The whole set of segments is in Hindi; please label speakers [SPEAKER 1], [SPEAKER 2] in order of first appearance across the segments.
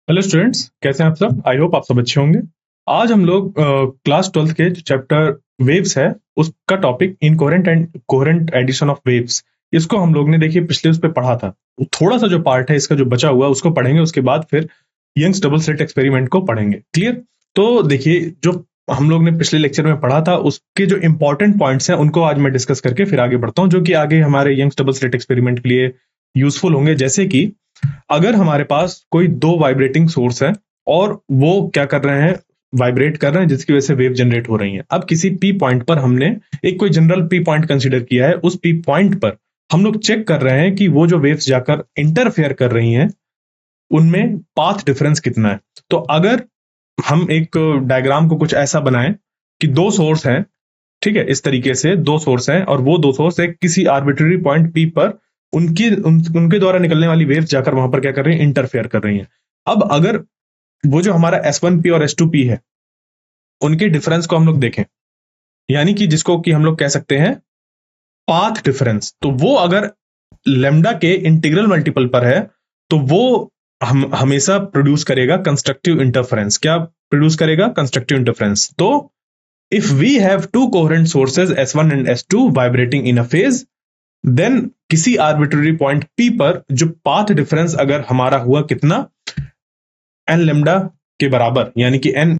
[SPEAKER 1] हेलो स्टूडेंट्स, कैसे हैं आप सब? आई होप आप सब अच्छे होंगे। आज हम लोग क्लास 12th के जो चैप्टर वेव्स है उसका topic incoherent and coherent addition of waves, इसको हम लोग ने देखिए पिछले उस पे पढ़ा था। थोड़ा सा जो पार्ट है इसका जो बचा हुआ उसको पढ़ेंगे, उसके बाद फिर यंग्स डबल स्लिट एक्सपेरिमेंट को पढ़ेंगे। क्लियर? तो देखिए, जो हम लोग ने पिछले लेक्चर में पढ़ा था उसके जो इंपॉर्टेंट पॉइंट्स हैं उनको आज मैं डिस्कस करके फिर आगे बढ़ता हूँ, जो कि आगे हमारे यंग्स डबल स्लिट एक्सपेरिमेंट के लिए यूजफुल होंगे। जैसे कि अगर हमारे पास कोई दो वाइब्रेटिंग सोर्स है और वो क्या कर रहे हैं, वाइब्रेट कर रहे हैं, जिसकी वजह से वेव जनरेट हो रही है। अब किसी पी पॉइंट पर हमने एक कोई जनरल पी पॉइंट कंसीडर किया है, उस पी पॉइंट पर हम लोग चेक कर रहे हैं कि वो जो वेव्स जाकर इंटरफेयर कर रही हैं उनमें पाथ डिफरेंस कितना है। तो अगर हम एक डायग्राम को कुछ ऐसा बनाएं कि दो सोर्स हैं, ठीक है, इस तरीके से दो सोर्स हैं और वो दो सोर्स एक किसी आर्बिट्ररी पॉइंट पी पर उनके द्वारा निकलने वाली वेव्स जाकर वहां पर क्या कर रही हैं, इंटरफेयर कर रही हैं। अब अगर वो जो हमारा S1P और S2P है उनके डिफरेंस को हम लोग देखें, यानी कि जिसको कि हम लोग कह सकते हैं पाथ डिफरेंस, तो वो अगर लेमडा के इंटीग्रल मल्टीपल पर है तो वो हम हमेशा प्रोड्यूस करेगा कंस्ट्रक्टिव इंटरफेरेंस। क्या प्रोड्यूस करेगा? Constructive interference. तो if we have two coherent sources S1 and S2 vibrating in a phase, then किसी आर्बिट्ररी पॉइंट P पर जो पाथ डिफरेंस अगर हमारा हुआ कितना, n लेमडा के बराबर, यानी कि n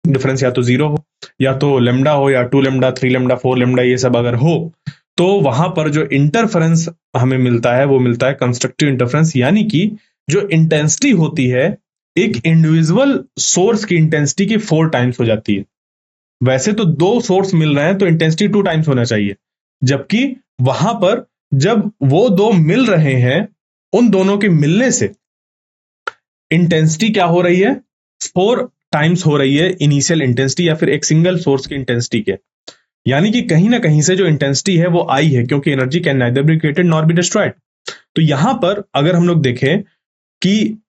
[SPEAKER 1] डिफरेंस या तो जीरो हो या तो लेमडा हो या 2 लेमडा 3 लेमडा 4 लेमडा, ये सब अगर हो तो वहां पर जो इंटरफेरेंस हमें मिलता है वो मिलता है कंस्ट्रक्टिव इंटरफेरेंस। यानी कि जो इंटेंसिटी होती है एक इंडिविजुअल सोर्स की इंटेंसिटी की 4 टाइम्स हो जाती है। वैसे तो दो सोर्स मिल रहे हैं तो इंटेंसिटी 2 टाइम्स होना चाहिए, जबकि वहां पर जब वो दो मिल रहे हैं उन दोनों के मिलने से इंटेंसिटी क्या हो रही है? 4 टाइम्स हो रही है इनिशियल इंटेंसिटी या फिर एक सिंगल सोर्स की इंटेंसिटी के। यानी कि कहीं ना कहीं से जो इंटेंसिटी है वो आई है, क्योंकि energy can neither be created nor be destroyed. तो यहां पर अगर हम लोग देखें कि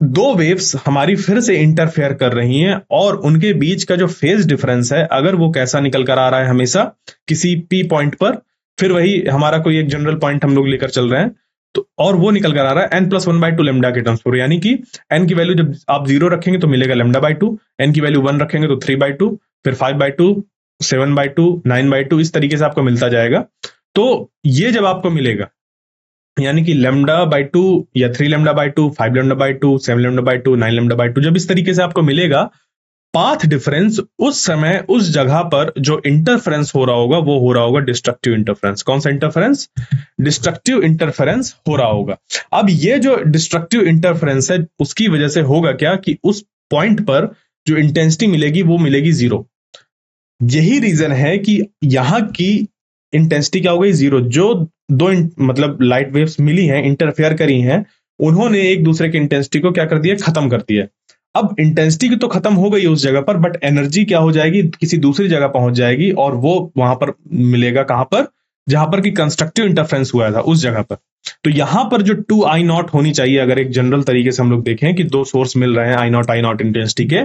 [SPEAKER 1] दो वेव्स हमारी फिर से इंटरफेयर कर रही हैं और उनके बीच का जो फेज डिफरेंस है अगर वो कैसा निकल कर आ रहा है हमेशा किसी पी पॉइंट पर, फिर वही हमारा कोई एक जनरल पॉइंट हम लोग लेकर चल रहे हैं, तो और वो निकल कर आ रहा है n+1/2 लेमडा के टर्म्स पर। यानी कि n की वैल्यू जब आप 0 रखेंगे तो मिलेगा लेमडा/2, n की वैल्यू 1 रखेंगे तो 3/2, फिर 5/2, 7/2, 9/2, इस तरीके से आपको मिलता जाएगा। तो ये जब आपको मिलेगा, यानी कि लेमडा/2 या 3 लेमडा/2, 5 लेमडा/2, 7 लेमडा/2, 9 लेमडा/2, जब इस तरीके से आपको मिलेगा, पाथ डिफरेंस उस समय उस जगह पर जो इंटरफेरेंस हो रहा होगा वो हो रहा होगा डिस्ट्रक्टिव इंटरफेरेंस। कौन सा इंटरफेरेंस? डिस्ट्रक्टिव इंटरफेरेंस हो रहा होगा। अब ये जो डिस्ट्रक्टिव इंटरफेरेंस है उसकी वजह से होगा क्या कि उस पॉइंट पर जो इंटेंसिटी मिलेगी वो मिलेगी जीरो। यही रीजन है कि यहां की इंटेंसिटी क्या हो गई? जीरो। जो दो मतलब लाइट वेव्स मिली हैं, इंटरफेयर करी हैं, उन्होंने एक दूसरे की इंटेंसिटी को क्या कर दिया? खत्म कर दिया। अब इंटेंसिटी तो खत्म हो गई उस जगह पर, बट एनर्जी क्या हो जाएगी? किसी दूसरी जगह पहुंच जाएगी और वो वहां पर मिलेगा कहां पर? जहां पर कि कंस्ट्रक्टिव इंटरफेरेंस हुआ था उस जगह पर। तो यहां पर जो 2I0 होनी चाहिए, अगर एक जनरल तरीके से हम लोग देखें कि दो सोर्स मिल रहे हैं I0 इंटेंसिटी के,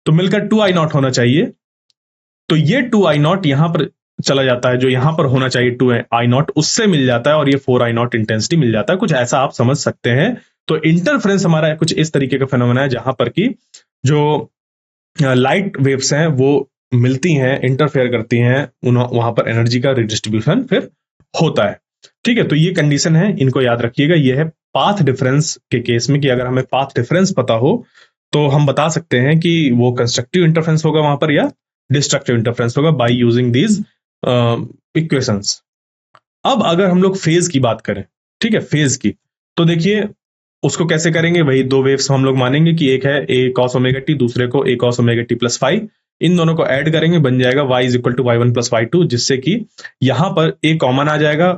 [SPEAKER 1] तो मिलकर 2I0 होना चाहिए। तो ये 2I0 यहां पर चला जाता है, जो यहां पर होना चाहिए 2I0 उससे मिल जाता है और ये 4I0 इंटेंसिटी मिल जाता है। कुछ ऐसा आप समझ सकते हैं। तो इंटरफेरेंस हमारा कुछ इस तरीके का फेनोमेना है जहां पर कि जो लाइट वेव्स हैं वो मिलती हैं, इंटरफेयर करती हैं, वहां पर एनर्जी का रिडिस्ट्रीब्यूशन फिर होता है। ठीक है, तो ये कंडीशन है, इनको याद रखिएगा। ये है पाथ डिफरेंस के केस में कि अगर हमें पाथ डिफरेंस पता हो तो हम बता सकते हैं कि वो कंस्ट्रक्टिव इंटरफेरेंस होगा वहां पर या डिस्ट्रक्टिव इंटरफेरेंस होगा बाय यूजिंग दीज इक्वेशंस। अब अगर हम लोग फेज की बात करें, ठीक है, फेज की, तो देखिए उसको कैसे करेंगे? वही दो वेव्स हम लोग मानेंगे कि एक है a cos ओमेगा टी, दूसरे को a cos omega t plus five. इन दोनों को ऐड करेंगे, बन जाएगा y is equal to y1 plus y2, जिससे कि यहां पर a कॉमन आ जाएगा।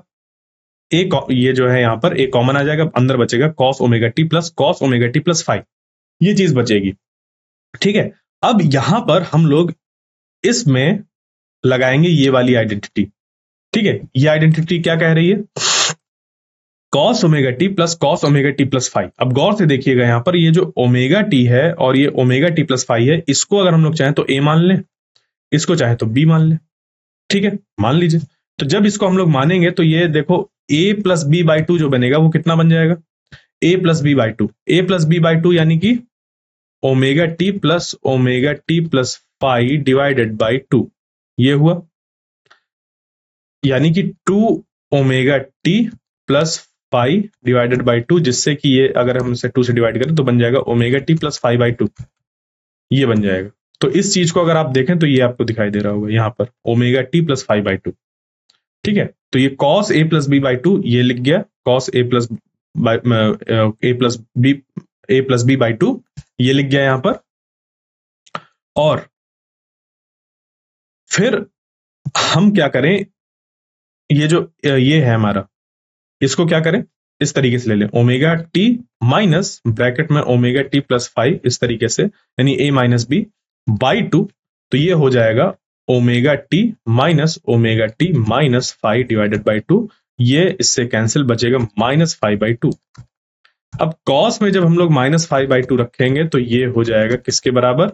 [SPEAKER 1] ये जो है यहां पर a कॉमन आ जाएगा, अंदर बचेगा cos omega t plus cos omega t plus five, ये चीज बचेगी। ठीक है, अब यहां पर हम लोग इसमें लगाएंगे ये वाली आइडेंटिटी। ठीक है, ये आइडेंटिटी क्या कह रही है? cos omega t plus cos omega t plus five. अब गौर से देखिएगा, यहां पर ये जो ओमेगा टी है और ये ओमेगा टी प्लस फाइव है, इसको अगर हम लोग चाहें तो a मान लें, इसको चाहे तो b मान लें। ठीक है, मान लीजिए। तो जब इसको हम लोग मानेंगे तो ये देखो a plus b by two जो बनेगा वो कितना बन जाएगा? a plus b by two, a plus b by two यानी कि omega t plus pi divided by two, ये हुआ, यानी कि 2 omega t plus pi divided by two, जिससे कि ये अगर हम इसे 2 से डिवाइड करें तो बन जाएगा omega t plus five by two, ये बन जाएगा। तो इस चीज को अगर आप देखें तो ये आपको दिखाई दे रहा होगा यहां पर omega t plus five by two, ठीक है। तो ये cos a plus b by two ये लिख गया, cos a plus b by two ये लिख गया यहां पर। और फिर हम क्या करें, ये जो ये है हमारा, इसको क्या करें, इस तरीके से ले लें, ओमेगा टी माइनस ब्रैकेट में ओमेगा टी प्लस फाइव, इस तरीके से, यानी ए माइनस बी बाई टू, तो ये हो जाएगा omega T minus five divided by two, ये इससे कैंसिल, बचेगा माइनस फाइव बाई टू। अब कॉस में जब हम लोग माइनस फाइव बाई टू रखेंगे तो ये हो जाएगा किसके बराबर,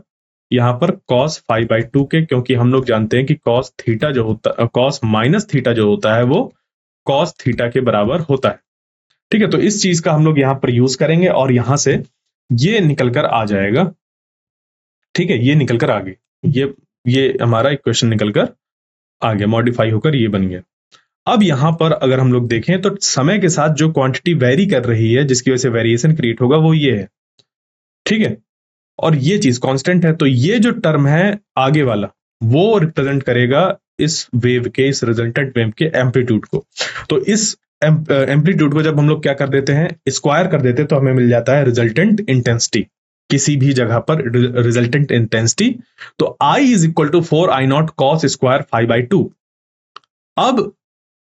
[SPEAKER 1] यहां पर कॉस फाइव बाई टू के, क्योंकि हम लोग जानते हैं कि कॉस थीटा जो होता, कॉस माइनस थीटा जो होता है वो कॉस थीटा के बराबर होता है, ठीक है। तो इस चीज का हम लोग यहां पर यूज करेंगे और यहां से ये निकलकर आ जाएगा, ठीक है, ये निकलकर आ गई, ये हमारा इक्वेशन निकलकर आ गया, मॉडिफाई होकर ये बन गया। अब यहां पर अगर हम लोग देखें तो समय के साथ जो क्वांटिटी वेरी कर रही है, जिसकी वजह से वेरिएशन क्रिएट होगा, वो ये है, ठीक है, और ये चीज कांस्टेंट है। तो ये जो टर्म है आगे वाला, वो रिप्रेजेंट करेगा इस वेव के, इस रिजल्टेंट वेव के एम्पलीट्यूड को। तो इस एम्पलीट्यूड को जब हम लोग क्या कर देते हैं, स्क्वायर कर देते हैं, तो हमें मिल जाता है रिजल्टेंट इंटेंसिटी, किसी भी जगह पर रिजल्टेंट इंटेंसिटी। तो I is equal to 4I0 cos square five by two. अब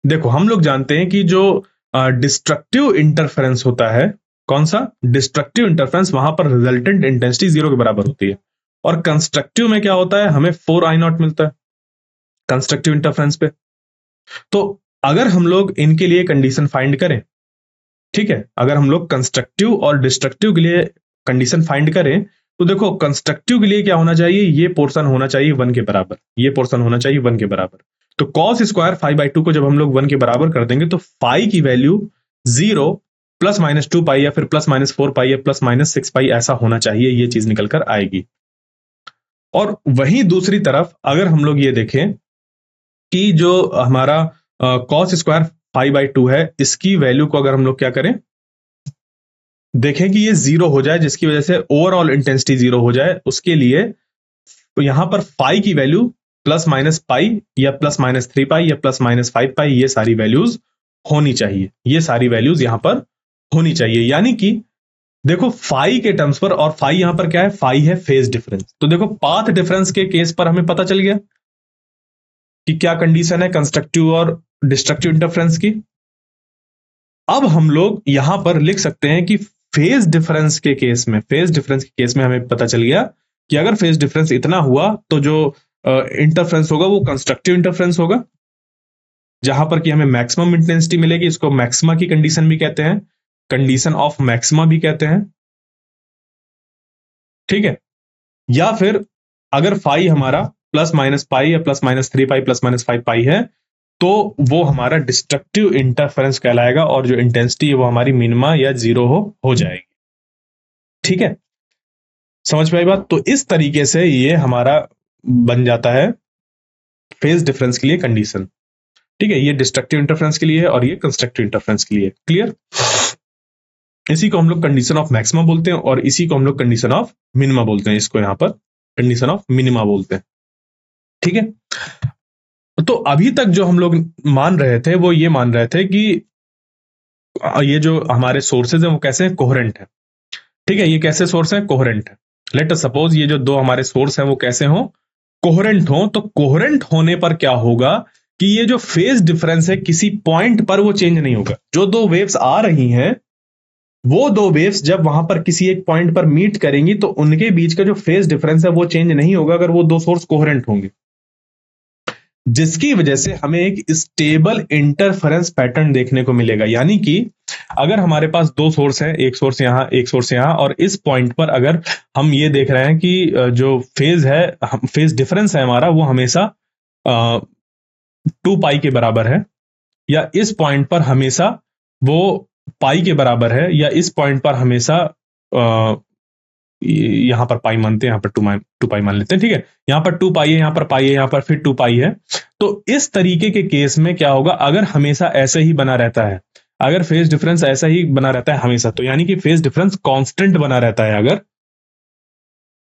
[SPEAKER 1] देखो, हम लोग जानते हैं कि जो डिस्ट्रक्टिव इंटरफेरेंस होता है, कौन सा डिस्ट्रक्टिव इंटरफेरेंस, वहां पर रिजल्टेंट इंटेंसिटी 0 के बराबर होती है। और कंस्ट्रक्टिव में क्या होता है, हमें 4I0 मिलता है कंस्ट्रक्टिव इंटरफेरेंस पे। तो अगर हम लोग इनके लिए कंडीशन फाइंड करें, ठीक है, अगर हम लोग कंस्ट्रक्टिव और डिस्ट्रक्टिव के लिए कंडीशन फाइंड करें, तो देखो कंस्ट्रक्टिव के लिए क्या होना चाहिए, ये पोर्शन होना चाहिए 1 के बराबर, ये पोर्शन होना चाहिए 1 के बराबर। तो cos square five by to को जब हम लोग 1 के बराबर कर देंगे तो फाइव की वैल्यू 0 प्लस माइनस 2 पाई या फिर प्लस माइनस 4 पाई या प्लस माइनस 6 पाई ऐसा होना चाहिए, ये चीज निकलकर आएगी। और वहीं दूसरी तरफ अगर हम लोग ये देखें कि जो हमारा cos square five by to है, इसकी वैल्यू को अगर हम लोग क्या करें, देखें कि ये 0 हो जाए, जिसकी वजह से ओवरऑल इंटेंसिटी 0 हो जाए, उसके लिए तो यहां पर फाइव की वैल्यू प्लस माइनस पाई या प्लस माइनस 3 पाई या प्लस माइनस 5 पाई, ये सारी वैल्यूज होनी चाहिए, ये सारी वैल्यूज यहां पर होनी चाहिए। यानी कि देखो फाई के टर्म्स पर, और फाई यहां पर क्या है, फाई है फेज डिफरेंस। तो देखो पाथ डिफरेंस के केस पर हमें पता चल गया कि क्या कंडीशन है कंस्ट्रक्टिव और डिस्ट्रक्टिव इंटरफेरेंस की। अब हम लोग यहां पर लिख सकते हैं कि फेज डिफरेंस के केस में हमें पता चल गया कि अगर फेज डिफरेंस इतना हुआ तो जो इंटरफेरेंस होगा वो कंस्ट्रक्टिव इंटरफेरेंस होगा, जहां पर कि हमें मैक्सिमम इंटेंसिटी मिलेगी। इसको मैक्सिमा की कंडीशन भी कहते हैं, कंडीशन ऑफ मैक्सिमा भी कहते हैं, ठीक है। या फिर अगर फाई हमारा प्लस माइनस पाई या plus minus 3 pi plus minus 5 पाई है, तो वो हमारा डिस्ट्रक्टिव इंटरफेरेंस कहलाएगा, और जो इंटेंसिटी है वो हमारी मिनिमा या 0 हो जाएगी, ठीक है। समझ पाई बात। तो इस तरीके से ये हमारा बन जाता है फेज डिफरेंस के लिए कंडीशन, ठीक है। ये डिस्ट्रक्टिव इंटरफेरेंस के लिए है और ये कंस्ट्रक्टिव इंटरफेरेंस के लिए, क्लियर। इसी को हम लोग कंडीशन ऑफ मैक्सिमा बोलते हैं और इसी को हम लोग कंडीशन ऑफ मिनिमा बोलते हैं, इसको यहां पर कंडीशन ऑफ मिनिमा बोलते हैं, ठीक है। तो अभी तक जो हम लोग मान रहे थे वो ये मान रहे थे कि ये जो हमारे सोर्सेज हैं वो कैसे हैं, कोहेरेंट है, ठीक है। ये कैसे सोर्स है, कोहेरेंट है। लेट अस सपोज ये जो दो हमारे सोर्स हैं वो कैसे हो, कोहेरेंट हो। तो कोहेरेंट होने पर क्या होगा कि ये जो फेज डिफरेंस है किसी पॉइंट पर वो चेंज नहीं होगा। जो दो वेव्स आ रही हैं वो दो वेव्स जब वहां पर किसी एक पॉइंट पर मीट करेंगी तो उनके बीच का जो फेज डिफरेंस है वो चेंज नहीं होगा अगर वो दो सोर्स कोहेरेंट होंगे, जिसकी वजह से हमें एक स्टेबल इंटरफेरेंस पैटर्न देखने को मिलेगा। यानी कि अगर हमारे पास दो सोर्स है, एक सोर्स यहां एक सोर्स यहां, और इस पॉइंट पर अगर हम ये देख रहे हैं कि जो फेज है, फेज डिफरेंस है हमारा, वो हमेशा 2 पाई के बराबर है, या इस पॉइंट पर हमेशा वो पाई के बराबर है, या इस पॉइंट पर हमेशा यहां पर पाई मानते हैं, यहां पर टू पाई मान लेते हैं, ठीक है। यहां पर 2 पाई है, यहां पर पाई है, यहां पर फिर 2 पाई है। तो इस तरीके के केस में क्या होगा, अगर हमेशा ऐसे ही बना रहता है, अगर फेज डिफरेंस ऐसा ही बना रहता है हमेशा, तो यानी कि फेज डिफरेंस कांस्टेंट बना रहता है अगर,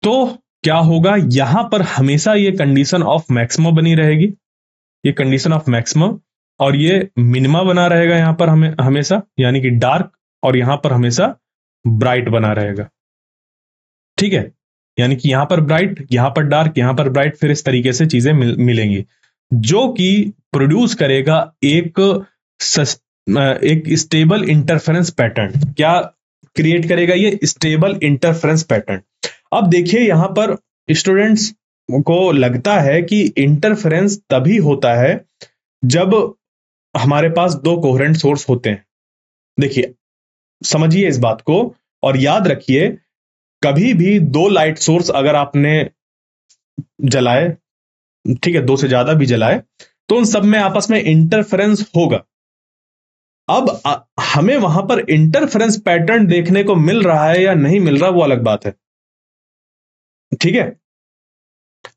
[SPEAKER 1] तो क्या होगा, यहां पर हमेशा ये कंडीशन ऑफ मैक्सिमम बनी रहेगी, ये कंडीशन ऑफ मैक्सिमम, और ये मिनिमा बना रहेगा यहां पर हमें हमेशा, यानी कि डार्क, और यहां पर हमेशा ब्राइट बना रहेगा, ठीक है। यानी कि यहां पर ब्राइट, यहां पर डार्क, यहां पर ब्राइट, फिर इस तरीके से चीजें मिलेंगी, जो कि प्रोड्यूस करेगा एक स्टेबल इंटरफेरेंस पैटर्न। क्या क्रिएट करेगा, ये स्टेबल इंटरफेरेंस पैटर्न। अब देखिए यहां पर स्टूडेंट्स को लगता है कि इंटरफेरेंस तभी होता है जब हमारे पास दो कोहेरेंट सोर्स होते हैं। देखिए समझिए इस बात को, और याद रखिए, कभी भी दो लाइट सोर्स अगर आपने जलाए, ठीक है, दो से ज्यादा भी जलाए, तो उन सब में आपस में इंटरफेरेंस होगा। अब हमें वहां पर इंटरफेरेंस पैटर्न देखने को मिल रहा है या नहीं मिल रहा, वो अलग बात है, ठीक है।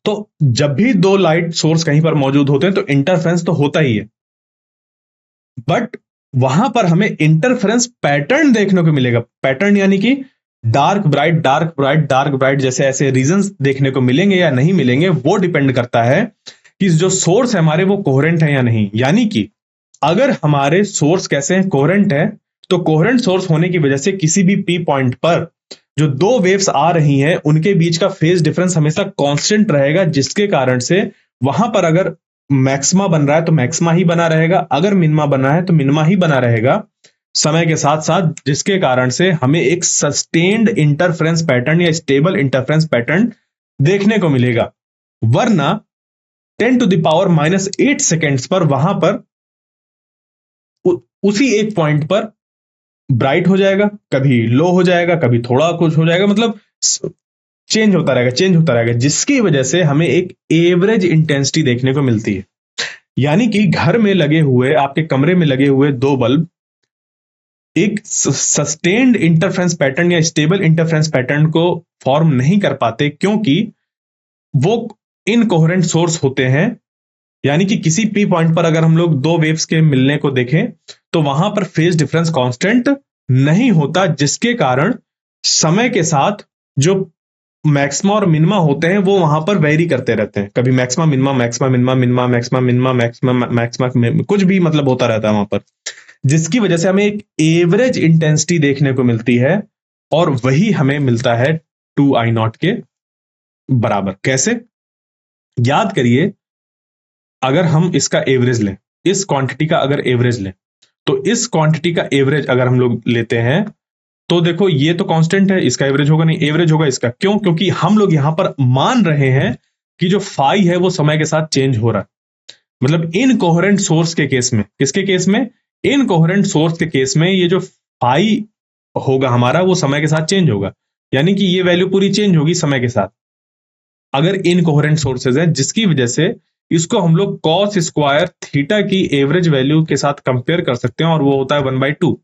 [SPEAKER 1] तो जब भी दो लाइट सोर्स कहीं पर मौजूद होते हैं तो इंटरफेरेंस तो होता ही है, बट वहां पर हमें इंटरफेरेंस पैटर्न देखने को मिलेगा। पैटर्न यानी कि dark bright, dark bright, dark bright, जैसे ऐसे रीजंस देखने को मिलेंगे या नहीं मिलेंगे, वो डिपेंड करता है कि जो सोर्स है हमारे वो कोहेरेंट है या नहीं। यानी कि अगर हमारे सोर्स कैसे हैं, कोहेरेंट है, तो कोहेरेंट सोर्स होने की वजह से किसी भी पी पॉइंट पर जो दो वेव्स आ रही हैं उनके बीच का फेज डिफरेंस हमेशा कांस्टेंट रहेगा, जिसके कारण से वहां पर अगर मैक्सिमा बन रहा है तो मैक्सिमा ही बना रहेगा, अगर मिनिमा बना है तो मिनिमा ही बना रहेगा समय के साथ साथ, जिसके कारण से हमें एक सस्टेन्ड इंटरफेरेंस पैटर्न या स्टेबल इंटरफेरेंस पैटर्न देखने को मिलेगा। वरना 10⁻⁻8 सेकेंड्स पर वहां पर उसी एक पॉइंट पर ब्राइट हो जाएगा, कभी लो हो जाएगा, कभी थोड़ा कुछ हो जाएगा, मतलब चेंज होता रहेगा, चेंज होता रहेगा, जिसकी वजह से हमें एक एवरेज इंटेंसिटी देखने को मिलती है। यानी कि घर में लगे हुए, आपके कमरे में लगे हुए दो बल्ब एक सस्टेन्ड इंटरफेरेंस पैटर्न या स्टेबल इंटरफेरेंस पैटर्न को फॉर्म नहीं कर पाते, क्योंकि वो इनकोहेरेंट सोर्स होते हैं। यानी कि किसी पी पॉइंट पर अगर हम लोग दो वेव्स के मिलने को देखें तो वहां पर फेज डिफरेंस कांस्टेंट नहीं होता, जिसके कारण समय के साथ जो मैक्सिमा और मिनिमा होते हैं वो वहां पर वेरी करते रहते हैं, कभी maxima minima, maxima minima, minima maxima, minima maxima, maxima कुछ भी मतलब होता रहता है वहां पर, जिसकी वजह से हमें एक एवरेज इंटेंसिटी देखने को मिलती है, और वही हमें मिलता है 2I0 के बराबर। कैसे, याद करिए, अगर हम इसका एवरेज लें, इस क्वांटिटी का अगर एवरेज लें, तो इस क्वांटिटी का एवरेज अगर हम लोग लेते हैं तो देखो ये तो कांस्टेंट है, इसका एवरेज होगा नहीं, एवरेज होगा इसका। क्यों? क्योंकि हम लोग यहां पर मान रहे हैं कि जो फाई है वो समय के साथ चेंज हो रहा है। मतलब इनकोहेरेंट सोर्स के केस में, किसके केस में, इनकोहेरेंट सोर्स के केस में ये जो फाई होगा हमारा वो समय के साथ चेंज होगा, यानी कि ये वैल्यू पूरी चेंज होगी समय के साथ अगर इनकोहेरेंट सोर्सेज हैं, जिसकी वजह से इसको हम लोग कॉस स्क्वायर थीटा की एवरेज वैल्यू के साथ कंपेयर कर सकते हैं, और वो होता है 1/2।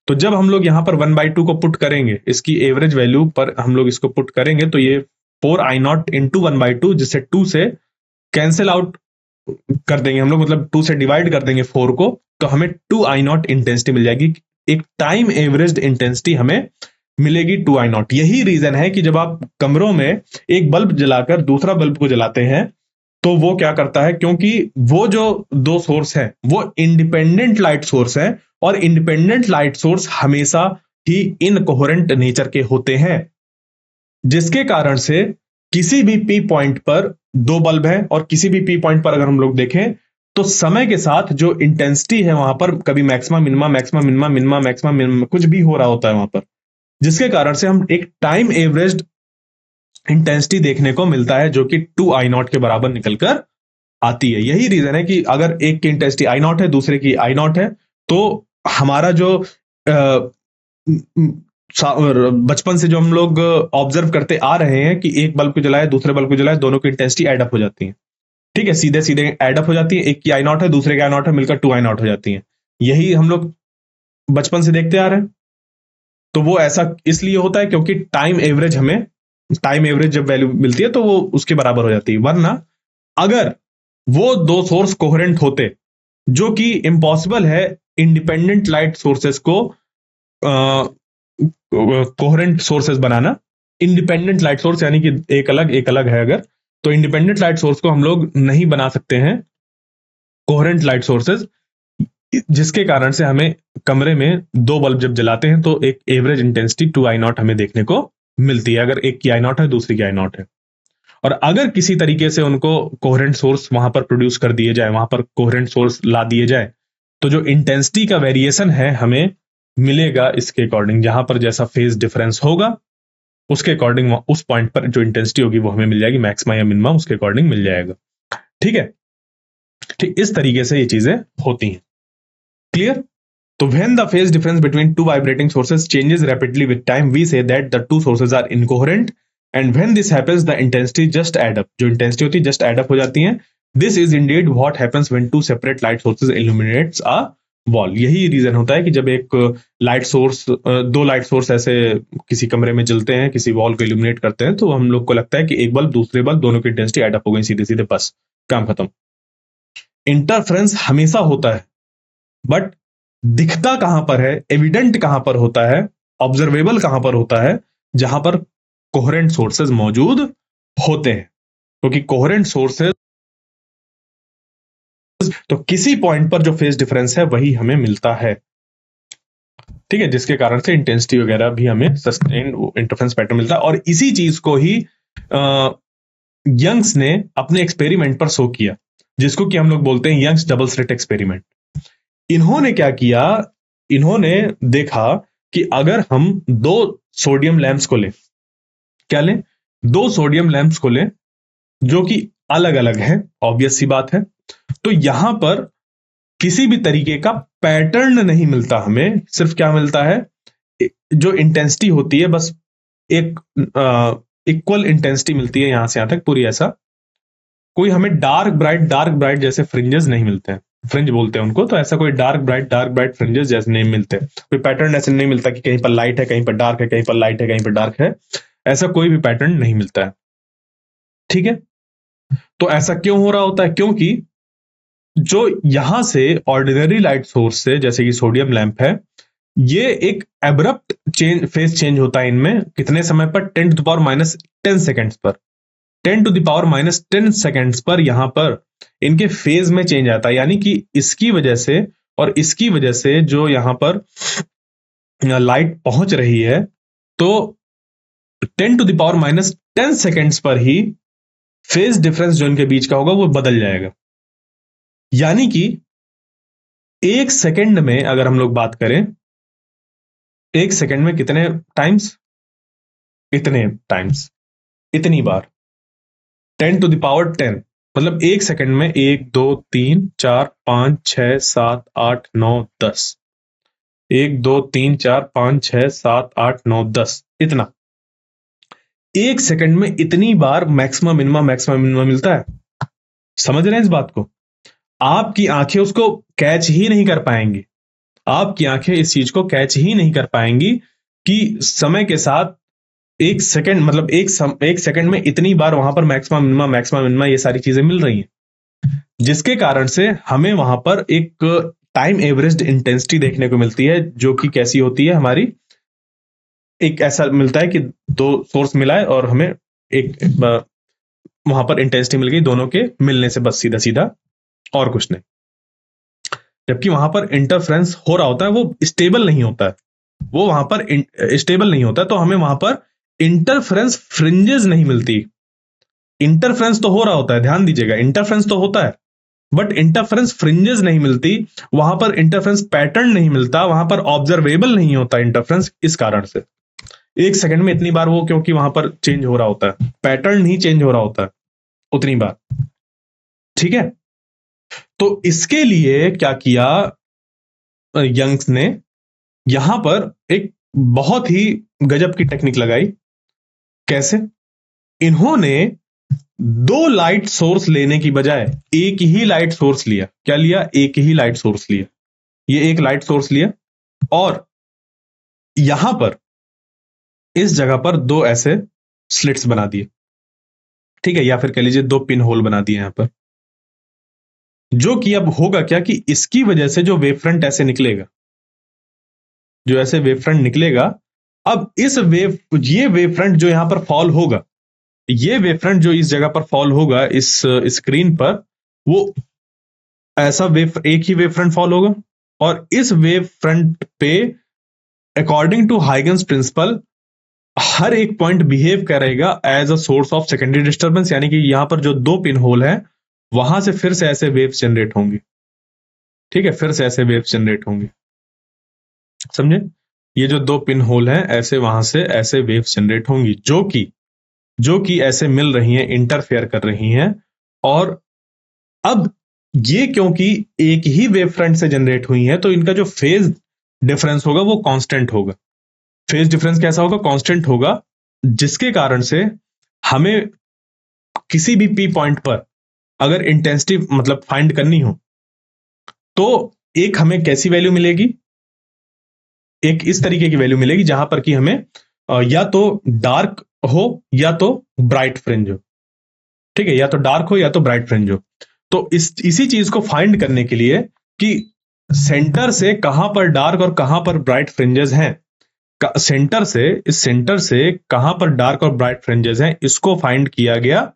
[SPEAKER 1] तो जब हम लोग यहां पर 1/2 को पुट करेंगे, इसकी एवरेज वैल्यू पर हम लोग इसको पुट करेंगे, तो ये 4I0 इंटू 1/2, जिससे 2 से कैंसिल आउट कर देंगे हम लोग, मतलब 2 से डिवाइड कर देंगे 4 को, तो हमें 2I0 इंटेंसिटी मिल जाएगी। एक टाइम एवरेज इंटेंसिटी हमें मिलेगी 2I0। यही रीजन है कि जब आप कमरों में एक बल्ब जलाकर दूसरा बल्ब को जलाते हैं तो वो क्या करता है, क्योंकि वो जो दो सोर्स है वो इंडिपेंडेंट लाइट सोर्स है, और इंडिपेंडेंट लाइट सोर्स हमेशा ही इनकोहेरेंट नेचर के होते हैं, जिसके कारण से किसी भी पी पॉइंट पर दो बल्ब है, और किसी भी पी पॉइंट पर अगर हम लोग देखें तो समय के साथ जो इंटेंसिटी है वहां पर कभी maxima minima, maxima minima, minima maxima minima, कुछ भी हो रहा होता है वहां पर, जिसके कारण से हम एक टाइम एवरेज इंटेंसिटी देखने को मिलता है, जो कि 2I0 के बराबर निकलकर आती है। यही रीजन है कि अगर एक की इंटेंसिटी I0 है, दूसरे की I0 है, तो हमारा जो बचपन से जो हम लोग ऑब्जर्व करते आ रहे हैं कि एक बल्ब को जलाए दूसरे बल्ब को जलाए, दोनों की इंटेंसिटी एड अप हो जाती है, ठीक है, सीधे सीधे एड अप हो जाती है। एक की I0 है, दूसरे की I0 है, मिलकर 2I0 हो जाती है। यही हम लोग बचपन से देखते आ रहे हैं। तो वो ऐसा इसलिए होता है क्योंकि टाइम एवरेज जब वैल्यू मिलती है तो वो उसके बराबर हो जाती है। वरना अगर वो दो सोर्स कोहेरेंट होते, जो कि इम्पॉसिबल है इंडिपेंडेंट लाइट सोर्सेस को कोहेरेंट सोर्सेस बनाना। इंडिपेंडेंट लाइट सोर्स यानी कि एक अलग है अगर, तो इंडिपेंडेंट लाइट सोर्स को हम लोग नहीं बना सकते हैं कोहेरेंट लाइट सोर्सेस, जिसके कारण से हमें कमरे में दो बल्ब जब जलाते हैं तो एक एवरेज इंटेंसिटी 2I0 हमें देखने को मिलती है, अगर एक की I0 है दूसरी की I0 है। और अगर किसी तरीके से उनको कोहेरेंट सोर्स वहां पर प्रोड्यूस कर दिए जाए, वहां पर कोहेरेंट सोर्स ला दिए जाए, तो जो इंटेंसिटी का वेरिएशन है हमें मिलेगा इसके अकॉर्डिंग, जहां पर जैसा फेज डिफरेंस होगा उसके अकॉर्डिंग उस पॉइंट पर जो इंटेंसिटी होगी वो हमें मिल जाएगी, मैक्सिमा या मिनिमा उसके अकॉर्डिंग मिल जाएगा। ठीक है, ठीक इस तरीके से ये चीजें होती हैं। क्लियर? तो when the phase difference between two vibrating sources changes rapidly with time, we say that the two sources are incoherent, and when this happens the intensity just add up, जो intensity होती है just add up हो जाती हैं। This is indeed what happens when two separate light sources illuminates a wall। यही रीजन होता है कि जब एक दो लाइट सोर्स ऐसे किसी कमरे में जलते हैं, किसी वॉल को इल्यूमिनेट करते हैं, तो हम लोग को लगता है कि एक बल्ब दूसरे बल्ब दोनों की इंटेंसिटी एड अप हो गई सीधे सीधे, बस काम खत्म। इंटरफ्रेंस हमेशा होता है, बट दिखता कहां पर है, एविडेंट कहां पर होता है, ऑब्जर्वेबल कहां पर होता है, जहां पर कोहेरेंट सोर्सेज मौजूद होते हैं। क्योंकि कोहेरेंट सोर्सेज तो किसी पॉइंट पर जो फेज डिफरेंस है वही हमें मिलता है। ठीक है, जिसके कारण से इंटेंसिटी वगैरह भी हमें सस्टेन्ड इंटरफेरेंस पैटर्न मिलता है। और इसी चीज को ही यंग्स ने अपने एक्सपेरिमेंट पर शो किया, जिसको कि हम लोग बोलते हैं यंग्स डबल स्लिट एक्सपेरिमेंट। इन्होंने क्या किया, इन्होंने देखा कि अगर हम दो सोडियम लैंप्स को लें, क्या लें, दो सोडियम लैंप्स को लें जो कि अलग अलग है, ऑब्वियस सी बात है, तो यहां पर किसी भी तरीके का पैटर्न नहीं मिलता हमें। सिर्फ क्या मिलता है, जो इंटेंसिटी होती है बस एक इक्वल इंटेंसिटी मिलती है यहां से यहां तक पूरी। ऐसा कोई हमें डार्क ब्राइट जैसे फ्रिंजेस नहीं मिलते हैं, फ्रिंज बोलते हैं उनको, तो ऐसा कोई डार्क ब्राइट फ्रिंजेस जैसे नहीं मिलते, कोई पैटर्न ऐसे नहीं मिलता कि कहीं पर लाइट है, कहीं पर डार्क है, कहीं पर लाइट है, कहीं पर डार्क है, ऐसा कोई भी पैटर्न नहीं मिलता है। ठीक है, तो ऐसा क्यों हो रहा होता है, क्योंकि जो यहां से ऑर्डिनरी लाइट सोर्स से, जैसे कि सोडियम लैंप है, ये एक एब्रप्ट फेज चेंज होता है इनमें, कितने समय पर, 10⁻10 सेकेंड्स पर, 10⁻10 सेकेंड्स पर यहां पर इनके फेज में चेंज आता है। यानी कि इसकी वजह से और इसकी वजह से जो यहां पर लाइट पहुंच रही है, तो 10⁻10 सेकेंड्स पर ही फेज डिफरेंस जो इनके बीच का होगा वो बदल जाएगा। यानी कि एक सेकेंड में अगर हम लोग बात करें, एक सेकेंड में कितने टाइम्स, इतने टाइम्स, इतनी बार 10⁻10, मतलब एक सेकंड में 1 2 3 4 5 6 7 8 9 10, 1 2 3 4 5 6 7 8 9 10, इतना एक सेकंड में इतनी बार मैक्सिमम मिनिमम मिलता है। समझ रहे हैं इस बात को? आपकी आंखें उसको कैच ही नहीं कर पाएंगी, आपकी आंखें इस चीज को कैच ही नहीं कर पाएंगी कि समय के साथ एक सेकंड, मतलब एक सेकंड में इतनी बार वहां पर मैक्सिमम मिनिमा ये सारी चीजें मिल रही हैं, जिसके कारण से हमें वहां पर एक टाइम एवरेज्ड इंटेंसिटी देखने को मिलती है, जो कि कैसी होती है हमारी, एक ऐसा मिलता है कि दो सोर्स मिला है और हमें एक वहां पर इंटेंसिटी मिल गई दोनों के मिलने से, बस सीधा सीधा, और कुछ नहीं। जबकि वहां पर इंटरफ्रेंस हो रहा होता है, वो स्टेबल नहीं होता है, वो वहां पर स्टेबल नहीं होता, तो हमें वहां पर इंटरफ्रेंस फ्रिंजेस नहीं मिलती। इंटरफ्रेंस तो हो रहा होता है, ध्यान दीजिएगा, इंटरफ्रेंस तो होता है, बट इंटरफ्रेंस फ्रिंजेस नहीं मिलती, वहां पर इंटरफ्रेंस पैटर्न नहीं मिलता, वहां पर ऑब्जर्वेबल नहीं होता इंटरफ्रेंस। इस कारण से एक सेकंड में इतनी बार वो, क्योंकि वहां पर चेंज हो रहा होता है, पैटर्न नहीं चेंज हो रहा होता है उतनी बार। ठीक है, तो इसके लिए क्या किया यंग्स ने, यहां पर एक बहुत ही गजब की टेक्निक लगाई। कैसे? इन्होंने दो लाइट सोर्स लेने की बजाय एक ही लाइट सोर्स लिया। क्या लिया? एक ही लाइट सोर्स लिया। ये एक लाइट सोर्स लिया, और यहां पर इस जगह पर दो ऐसे स्लिट्स बना दिए, ठीक है, या फिर कह लीजिए दो पिन होल बना दिए यहां पर। जो कि अब होगा क्या कि इसकी वजह से जो वेव फ्रंट ऐसे निकलेगा, जो ऐसे वेव फ्रंट निकलेगा, अब ये वेव फ्रंट जो यहां पर फॉल होगा, ये वेव फ्रंट जो इस जगह पर फॉल होगा इस स्क्रीन पर, वो ऐसा एक ही वेव फ्रंट फॉल होगा, और इस वेव फ्रंट पे अकॉर्डिंग टू हाइगन्स प्रिंसिपल हर एक पॉइंट बिहेव करेगा as a source of secondary disturbance, यानी कि यहां पर जो दो पिन होल है वहां से फिर से ऐसे वेव्स जनरेट होंगी, ठीक है, फिर से ऐसे वेव्स जनरेट होंगी, समझे? ये जो दो पिन होल हैं ऐसे वहां से ऐसे वेव्स जनरेट होंगी जो कि ऐसे मिल रही हैं, इंटरफेयर कर रही हैं। और अब ये क्योंकि एक ही वेव फ्रंट से जनरेट हुई हैं, तो इनका जो फेज डिफरेंस होगा वो कांस्टेंट होगा। फेज डिफरेंस कैसा होगा? कांस्टेंट होगा, जिसके कारण से हमें किसी भी पी पॉइंट पर अगर इंटेंसिटी मतलब फाइंड करनी हो, तो एक हमें कैसी वैल्यू मिलेगी? एक इस तरीके की वैल्यू मिलेगी जहां पर कि हमें या तो डार्क हो या तो ब्राइट फ्रिंज हो, ठीक है, या तो डार्क हो या तो ब्राइट फ्रिंज हो। तो इसी चीज को फाइंड करने के लिए कि सेंटर से कहां पर डार्क और कहां पर ब्राइट फ्रिंजेस हैं, इस सेंटर से कहां पर डार्क और ब्राइट फ्रिंजेस हैं, इसको फाइंड किया गया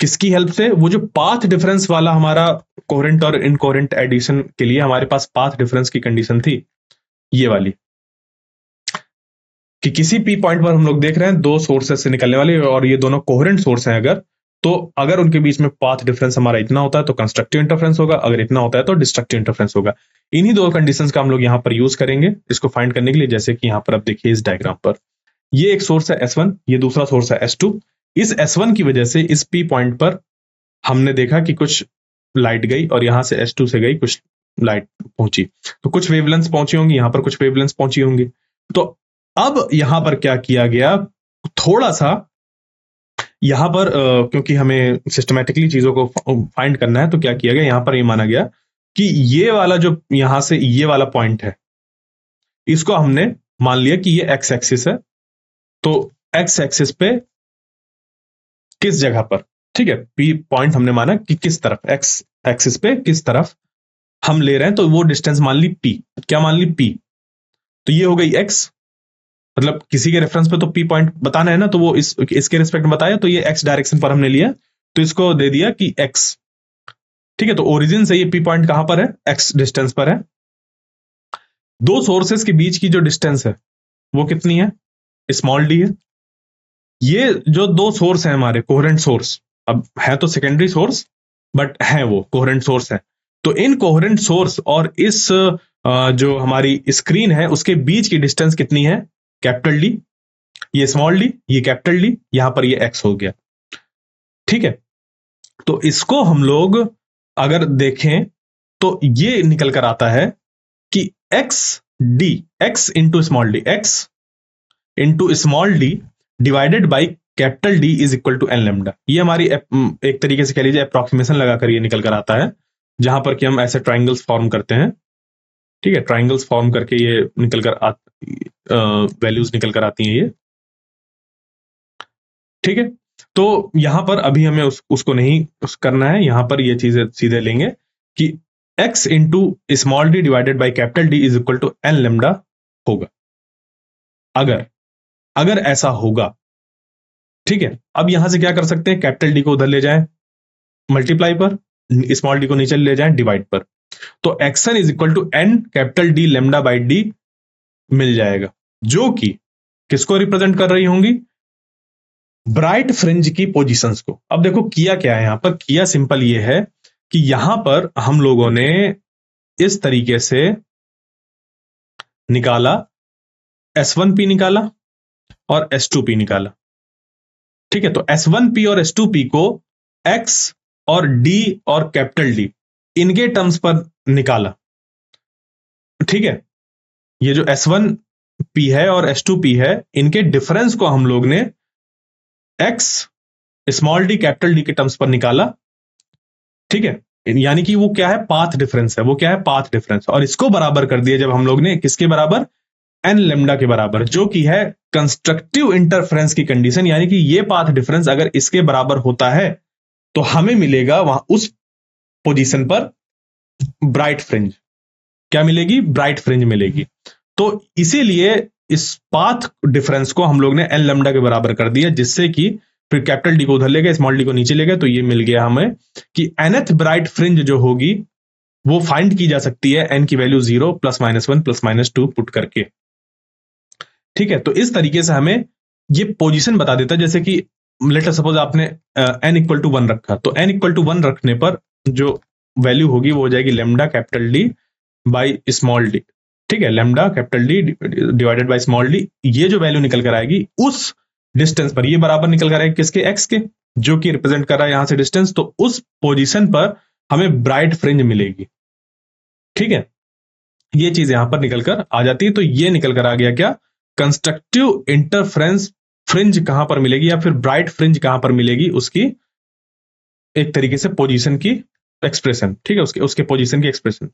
[SPEAKER 1] किसकी हेल्प से? वो जो पाथ डिफरेंस वाला हमारा कोहेरेंट और इनकोहेरेंट एडिशन के लिए हमारे पास पाथ डिफरेंस की कंडीशन थी, ये वाली, कि किसी पी पॉइंट पर हम लोग देख रहे हैं दो सोर्सेस से निकलने वाले और ये दोनों कोहेरेंट सोर्स हैं, तो अगर उनके बीच में पाथ डिफरेंस हमारा इतना होता है तो कंस्ट्रक्टिव इंटरफेरेंस होगा, अगर इतना होता है तो डिस्ट्रक्टिव इंटरफेरेंस होगा। इन्हीं दो कंडीशंस का हम लोग यहां पर यूज करेंगे इसको फाइंड करने के लिए। जैसे कि यहां पर आप देखिए इस डायग्राम पर, ये एक सोर्स है S1, ये दूसरा सोर्स है S2। इस S1 की वजह से इस पी पॉइंट पर हमने देखा कि कुछ लाइट गई और यहां से S2 से गई कुछ लाइट पहुंची, तो कुछ वेवलेंथ पहुंची होंगी, यहां पर कुछ वेवलेंथ पहुंची होंगी। तो अब यहां पर क्या किया गया, थोड़ा सा यहां पर क्योंकि हमें सिस्टमैटिकली चीजों को फाइंड करना है, तो क्या किया गया, यहां पर ये माना गया कि ये वाला जो यहां से ये वाला पॉइंट है, इसको हमने मान लिया कि ये एक्स एक्सिस है, तो एक्स एक्सिस पे किस जगह पर, ठीक है, पी पॉइंट हमने माना कि किस तरफ, एक्स एक्सिस पे किस तरफ हम ले रहे हैं, तो वो डिस्टेंस मान ली पी। क्या मान ली? पी। तो ये हो गई एक्स, मतलब किसी के रेफरेंस पे तो पी पॉइंट बताना है ना, तो वो इसके रिस्पेक्ट में बताया, तो ये एक्स डायरेक्शन पर हमने लिया, तो इसको दे दिया कि एक्स, ठीक है। तो ओरिजिन से ये पी पॉइंट कहां पर है? एक्स डिस्टेंस पर है। दो सोर्सेस के बीच की जो डिस्टेंस है वो कितनी है? स्मॉल डी है। ये जो दो सोर्स है हमारे कोहेरेंट सोर्स, अब है तो सेकेंडरी सोर्स बट है वो कोहेरेंट सोर्स है, तो इन कोहेरेंट सोर्स और इस जो हमारी स्क्रीन है उसके बीच की डिस्टेंस कितनी है? Capital D. ये स्मॉल डी, ये कैपिटल डी, यहां पर ये एक्स हो गया, ठीक है। तो इसको हम लोग अगर देखें तो ये निकल कर आता है कि x d, x into small d, x into small d divided by capital d is equal to n lambda. ये हमारी एक तरीके से कह लीजिए अप्रोक्सीमेशन लगाकर ये निकल कर आता है, जहां पर कि हम ऐसे ट्राइंगल्स फॉर्म करते हैं, ठीक है, ट्राइंगल्स फॉर्म करके ये निकल कर वैल्यूज निकल कर आती हैं ये, ठीक है। तो यहां पर अभी हमें उसको नहीं करना है, यहां पर ये चीजें सीधे लेंगे कि x into small d divided by capital d is equal to n lambda होगा, अगर ऐसा होगा, ठीक है। अब यहां से क्या कर सकते हैं, कैपिटल डी को उधर ले जाएं मल्टीप्लाई पर, स्मॉल डी को नीचे ले जाएं डिवाइड पर, तो x n is equal to n capital D lambda by d मिल जाएगा, जो कि किसको रिप्रेजेंट कर रही होंगी? ब्राइट फ्रिंज की पोजीशंस को। अब देखो किया क्या है यहां पर, किया सिंपल ये है कि यहां पर हम लोगों ने इस तरीके से निकाला, S1P निकाला और S2P निकाला, ठीक है। तो S1P और S2P को X और D और कैपिटल D इनके टर्म्स पर निकाला, ठीक है। ये जो S1P है और S2P है, इनके डिफरेंस को हम लोग ने X small D capital D के टर्म्स पर निकाला, ठीक है। यानी कि वो क्या है, पाथ डिफरेंस है, वो क्या है, पाथ डिफरेंस। और इसको बराबर कर दिया जब हम लोग ने, किसके बराबर, एन लेमडा के बराबर, जो कि है कंस्ट्रक्टिव इंटरफेरेंस की कंडीशन। यानी कि ये पाथ डिफरेंस अगर इसके बराबर होता है तो हमें मिलेगा वहां उस पोजीशन पर ब्राइट फ्रिंज। क्या मिलेगी, ब्राइट फ्रिंज मिलेगी। तो इसीलिए इस पाथ डिफरेंस को हम लोग ने एन लेमडा के बराबर कर दिया, जिससे कि फिर कैपिटल डी को उधर ले गए, स्मॉल डी को नीचे ले गए, तो ये मिल गया हमें कि एनथ ब्राइट फ्रिंज जो होगी वो फाइंड की जा सकती है एन की वैल्यू 0 +-1 +-2 पुट करके। ठीक है, तो इस तरीके से हमें ये पोजीशन बता देता है। जैसे कि लेट अस सपोज आपने n = 1 रखा, तो n = 1 रखने पर जो वैल्यू होगी वो हो जाएगी lambda capital D by small D. ठीक है, lambda capital D divided by small D, ये जो वैल्यू निकल कर आएगी उस डिस्टेंस पर, ये बराबर निकल कर आएगी किसके, x के, जो कि रिप्रेजेंट कर रहा है यहां से डिस्टेंस। तो उस पोजीशन पर हमें ब्राइट फ्रिंज मिलेगी। ठीक है, ये चीज यहां पर निकल कर आ जाती है। तो ये निकल कर आ गया क्या, कंस्ट्रक्टिव इंटरफ्रेंस फ्रिंज कहां पर मिलेगी, या फिर ब्राइट फ्रिंज कहां पर मिलेगी, उसकी एक तरीके से पोजीशन की एक्सप्रेशन। ठीक है, उसके पोजीशन की एक्सप्रेशन।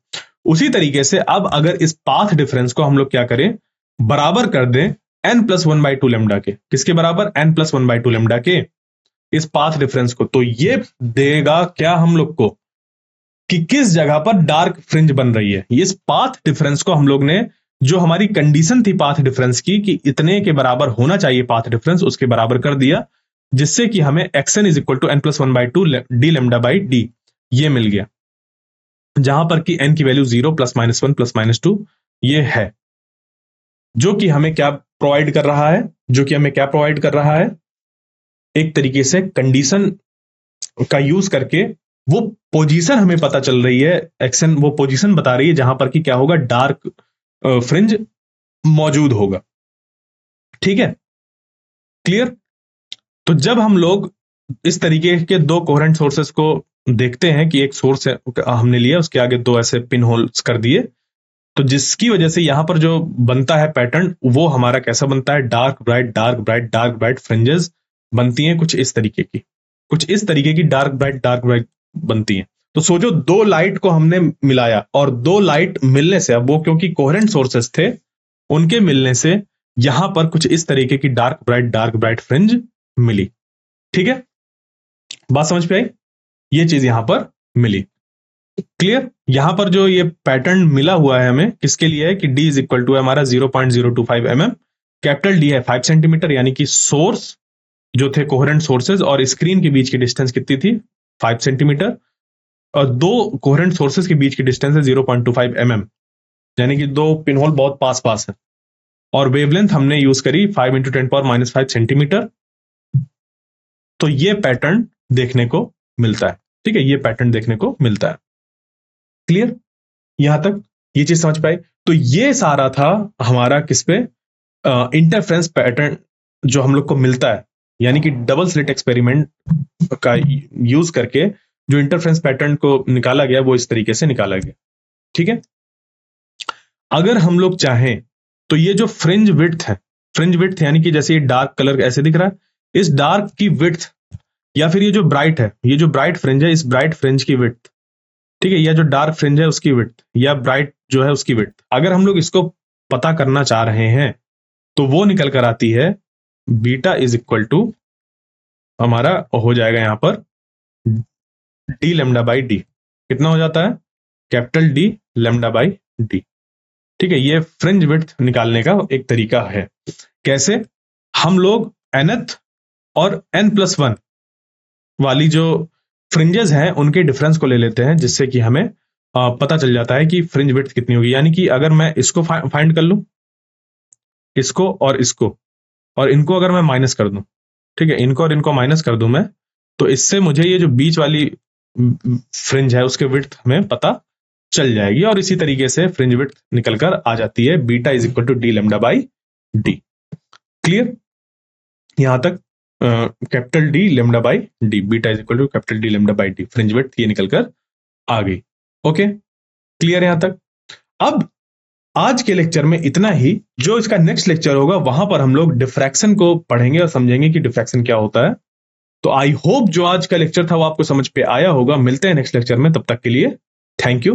[SPEAKER 1] उसी तरीके से अब अगर इस पाथ डिफरेंस को हम लोग क्या करें, बराबर कर दें n+1/2 लेमडा के, किसके बराबर, n+1/2 लेमडा के, इस पाथ डिफरेंस को, तो ये देगा क्या हम लोग को कि किस जगह पर डार्क फ्रिंज बन रही है। इस पाथ डिफरेंस को हम लोग ने, जो हमारी कंडीशन थी पाथ डिफरेंस की कि इतने के बराबर होना चाहिए पाथ डिफरेंस, उसके बराबर कर दिया, जिससे कि हमें xn = n+1/2 d lambda by D ये मिल गया, जहां पर कि n की वैल्यू 0 +-1 +-2 ये है, जो कि हमें क्या प्रोवाइड कर रहा है, जो कि हमें क्या प्रोवाइड कर रहा है, एक तरीके से कंडीशन का यूज करके वो पोजीशन हमें पता चल रही है, एक्शन वो पोजीशन बता रही है जहां पर कि क्या होगा, डार्क फ्रिंज मौजूद होगा। ठीक है, क्लियर। तो जब हम लोग इस तरीके के दो कोहेरेंट सोर्सेस को देखते हैं कि एक सोर्स है हमने लिया, उसके आगे दो ऐसे पिन होल्स कर दिए, तो जिसकी वजह से यहां पर जो बनता है पैटर्न, वो हमारा कैसा बनता है, dark bright dark bright dark bright fringes बनती हैं कुछ इस तरीके की, कुछ इस तरीके की डार्क ब्राइट बनती हैं। तो सोचो दो लाइट को हमने मिलाया, और दो लाइट मिलने से, अब वो क्योंकि कोहेरेंट सोर्सेस थे, उनके मिलने से यहां पर कुछ इस तरीके की डार्क ब्राइट फ्रिंज मिली। ठीक है, बात समझ पे आई, ये चीज यहां पर मिली। क्लियर, यहां पर जो ये पैटर्न मिला हुआ है हमें किसके लिए है कि d = हमारा 0.025 mm, कैपिटल डी है 5 सेंटीमीटर, यानी कि सोर्स जो थे कोहेरेंट सोर्सेज और स्क्रीन के बीच की डिस्टेंस कितनी थी, 5 सेंटीमीटर, और दो कोहेरेंट सोर्सेज के बीच की डिस्टेंस है 0.25 mm, यानी कि दो पिनहोल बहुत पास पास है, और वेवलेंथ हमने यूज करी 5 × 10⁻⁵ सेंटीमीटर। तो ये पैटर्न देखने को मिलता है। ठीक है, ये पैटर्न देखने को मिलता है। क्लियर, यहां तक ये चीज समझ पाए। तो ये सारा था हमारा किस पे, इंटरफ्रेंस पैटर्न जो हम लोग को मिलता है, यानी कि डबल स्लिट एक्सपेरिमेंट का यूज करके जो इंटरफ्रेंस पैटर्न को निकाला गया वो इस तरीके से निकाला गया। ठीक है, अगर हम लोग चाहें तो ये जो फ्रिंज विड्थ यानी कि जैसे ये डार्क कलर ऐसे दिख रहा है, इस डार्क की विड्थ, या फिर ये जो ब्राइट है, ये जो ब्राइट फ्रिंज है, इस ब्राइट फ्रिंज की विड्थ, ठीक है, या जो डार्क फ्रिंज है उसकी विड्थ, या ब्राइट जो है उसकी विड्थ, अगर हम लोग इसको पता करना चाह रहे हैं तो वो निकल कर आती है बीटा = हमारा हो जाएगा यहां पर डी लेमडा बाई डी। कितना हो जाता है, capital D lambda by D. ठीक है, ये फ्रिंज विड्थ निकालने का एक तरीका है। कैसे, हम लोग nth और n+1 वाली जो फ्रिंजेस हैं उनके डिफरेंस को ले लेते हैं, जिससे कि हमें पता चल जाता है कि फ्रिंज विड्थ कितनी होगी। यानी कि अगर मैं इसको फाइंड कर लूं, इसको और इसको, और इनको अगर मैं माइनस कर दूं, ठीक है, इनको और इनको माइनस कर दूं मैं, तो इससे मुझे ये जो बीच वाली फ्रिंज है उसके विड्थ हमें पता चल जाएगी, और इसी तरीके से फ्रिंज विड्थ निकलकर आ जाती है beta = D lambda by D. Clear, यहां तक capital D lambda by D, beta = capital D lambda by D, fringe width ये निकलकर आ गई। ओके, क्लियर यहां तक। अब आज के लेक्चर में इतना ही। जो इसका नेक्स्ट लेक्चर होगा वहां पर हम लोग डिफ्रैक्शन को पढ़ेंगे और समझेंगे कि डिफ्रैक्शन क्या होता है। तो आई होप जो आज का लेक्चर था वो आपको समझ पे आया होगा। मिलते हैं नेक्स्ट लेक्चर में, तब तक के लिए थैंक यू।